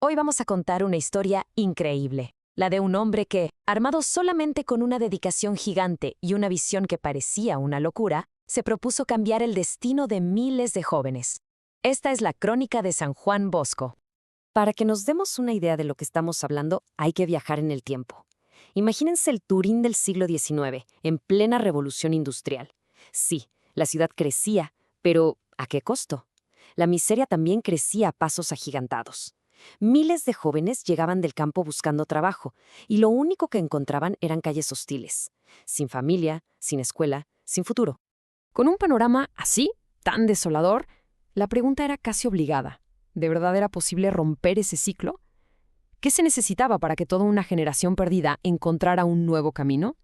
Hoy vamos a contar una historia increíble, la de un hombre que, armado solamente con una dedicación gigante y una visión que parecía una locura, se propuso cambiar el destino de miles de jóvenes. Esta es la crónica de San Juan Bosco. Para que nos demos una idea de lo que estamos hablando, hay que viajar en el tiempo. Imagínense el Turín del siglo XIX, en plena revolución industrial. Sí, la ciudad crecía, pero ¿a qué costo? La miseria también crecía a pasos agigantados. Miles de jóvenes llegaban del campo buscando trabajo, y lo único que encontraban eran calles hostiles, sin familia, sin escuela, sin futuro. Con un panorama así, tan desolador, la pregunta era casi obligada. ¿De verdad era posible romper ese ciclo? ¿Qué se necesitaba para que toda una generación perdida encontrara un nuevo camino?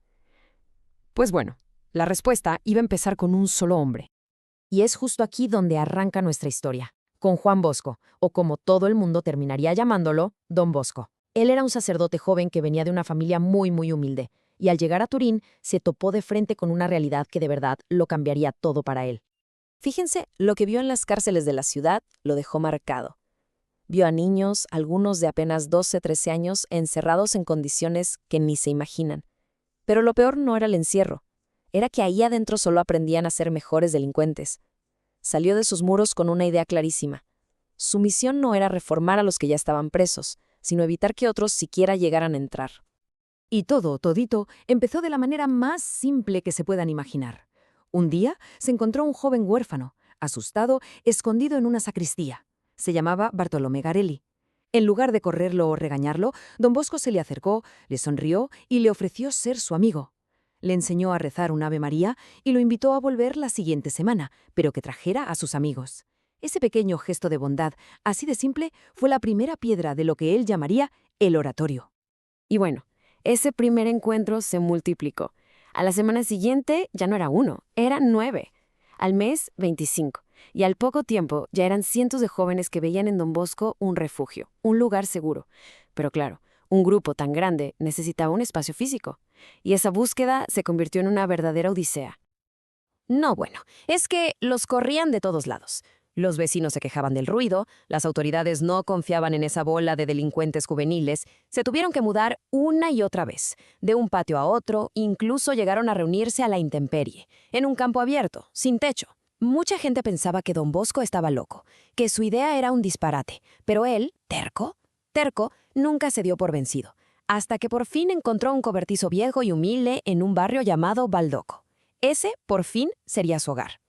Pues bueno, la respuesta iba a empezar con un solo hombre. Y es justo aquí donde arranca nuestra historia, con Juan Bosco, o como todo el mundo terminaría llamándolo, Don Bosco. Él era un sacerdote joven que venía de una familia muy humilde, y al llegar a Turín se topó de frente con una realidad que de verdad lo cambiaría todo para él. Fíjense, lo que vio en las cárceles de la ciudad lo dejó marcado. Vio a niños, algunos de apenas 12, 13 años, encerrados en condiciones que ni se imaginan. Pero lo peor no era el encierro, era que ahí adentro solo aprendían a ser mejores delincuentes. Salió de sus muros con una idea clarísima. Su misión no era reformar a los que ya estaban presos, sino evitar que otros siquiera llegaran a entrar. Y todito, empezó de la manera más simple que se puedan imaginar. Un día se encontró un joven huérfano, asustado, escondido en una sacristía. Se llamaba Bartolomé Garelli. En lugar de correrlo o regañarlo, don Bosco se le acercó, le sonrió y le ofreció ser su amigo. Le enseñó a rezar un Ave María y lo invitó a volver la siguiente semana, pero que trajera a sus amigos. Ese pequeño gesto de bondad, así de simple, fue la primera piedra de lo que él llamaría el oratorio. Y bueno, ese primer encuentro se multiplicó. A la semana siguiente ya no era 1, eran 9. Al mes, 25. Y al poco tiempo ya eran cientos de jóvenes que veían en Don Bosco un refugio, un lugar seguro. Pero claro, un grupo tan grande necesitaba un espacio físico. Y esa búsqueda se convirtió en una verdadera odisea. No, bueno, es que los corrían de todos lados. Los vecinos se quejaban del ruido, las autoridades no confiaban en esa bola de delincuentes juveniles, se tuvieron que mudar una y otra vez, de un patio a otro, incluso llegaron a reunirse a la intemperie, en un campo abierto, sin techo. Mucha gente pensaba que Don Bosco estaba loco, que su idea era un disparate, pero él, terco, nunca se dio por vencido, hasta que por fin encontró un cobertizo viejo y humilde en un barrio llamado Baldoco. Ese, por fin, sería su hogar.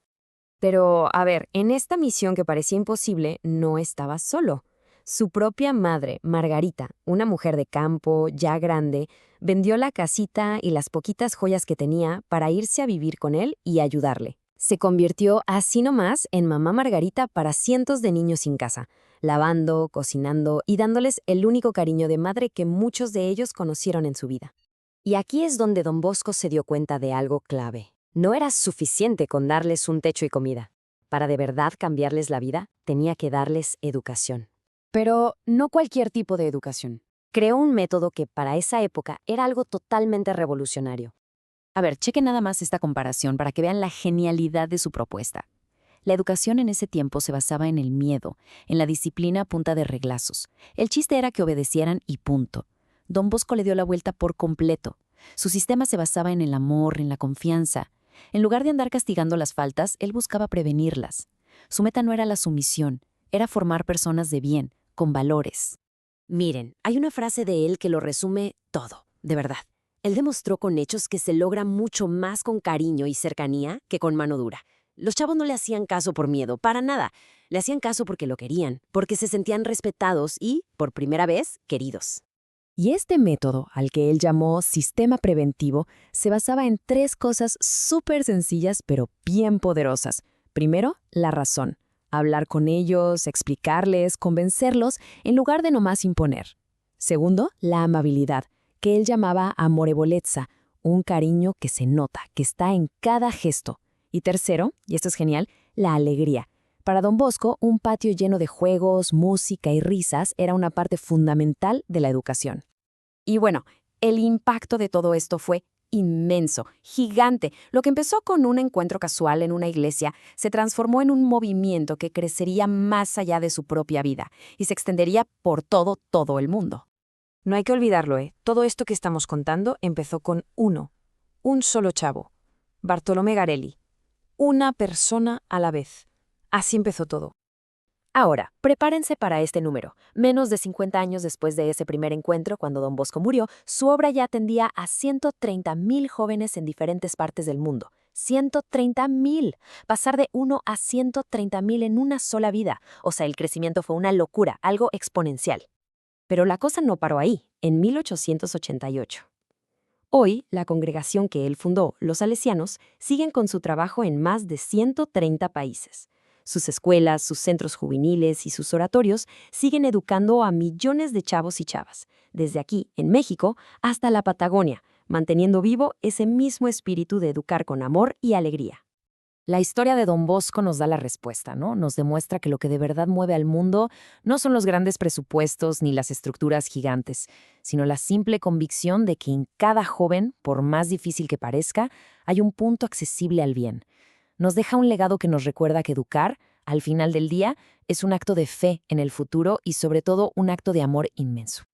Pero, a ver, en esta misión que parecía imposible, no estaba solo. Su propia madre, Margarita, una mujer de campo, ya grande, vendió la casita y las poquitas joyas que tenía para irse a vivir con él y ayudarle. Se convirtió así nomás en mamá Margarita para cientos de niños sin casa, lavando, cocinando y dándoles el único cariño de madre que muchos de ellos conocieron en su vida. Y aquí es donde Don Bosco se dio cuenta de algo clave. No era suficiente con darles un techo y comida. Para de verdad cambiarles la vida, tenía que darles educación. Pero no cualquier tipo de educación. Creó un método que para esa época era algo totalmente revolucionario. A ver, chequen nada más esta comparación para que vean la genialidad de su propuesta. La educación en ese tiempo se basaba en el miedo, en la disciplina a punta de reglazos. El chiste era que obedecieran y punto. Don Bosco le dio la vuelta por completo. Su sistema se basaba en el amor, en la confianza. En lugar de andar castigando las faltas, él buscaba prevenirlas. Su meta no era la sumisión, era formar personas de bien, con valores. Miren, hay una frase de él que lo resume todo, de verdad. Él demostró con hechos que se logra mucho más con cariño y cercanía que con mano dura. Los chavos no le hacían caso por miedo, para nada. Le hacían caso porque lo querían, porque se sentían respetados y, por primera vez, queridos. Y este método, al que él llamó sistema preventivo, se basaba en 3 cosas súper sencillas pero bien poderosas. Primero, la razón. Hablar con ellos, explicarles, convencerlos, en lugar de nomás imponer. Segundo, la amabilidad, que él llamaba amorevolezza, un cariño que se nota, que está en cada gesto. Y tercero, y esto es genial, la alegría. Para Don Bosco, un patio lleno de juegos, música y risas era una parte fundamental de la educación. Y bueno, el impacto de todo esto fue inmenso, gigante. Lo que empezó con un encuentro casual en una iglesia se transformó en un movimiento que crecería más allá de su propia vida y se extendería por todo el mundo. No hay que olvidarlo, ¿eh? Todo esto que estamos contando empezó con un solo chavo, Bartolomé Garelli. Una persona a la vez. Así empezó todo. Ahora, prepárense para este número. Menos de 50 años después de ese primer encuentro, cuando Don Bosco murió, su obra ya atendía a 130.000 jóvenes en diferentes partes del mundo. 130.000. Pasar de 1 a 130.000 en una sola vida. O sea, el crecimiento fue una locura, algo exponencial. Pero la cosa no paró ahí, en 1888. Hoy, la congregación que él fundó, los salesianos, siguen con su trabajo en más de 130 países. Sus escuelas, sus centros juveniles y sus oratorios siguen educando a millones de chavos y chavas, desde aquí, en México, hasta la Patagonia, manteniendo vivo ese mismo espíritu de educar con amor y alegría. La historia de Don Bosco nos da la respuesta, ¿no? Nos demuestra que lo que de verdad mueve al mundo no son los grandes presupuestos ni las estructuras gigantes, sino la simple convicción de que en cada joven, por más difícil que parezca, hay un punto accesible al bien. Nos deja un legado que nos recuerda que educar, al final del día, es un acto de fe en el futuro y sobre todo un acto de amor inmenso.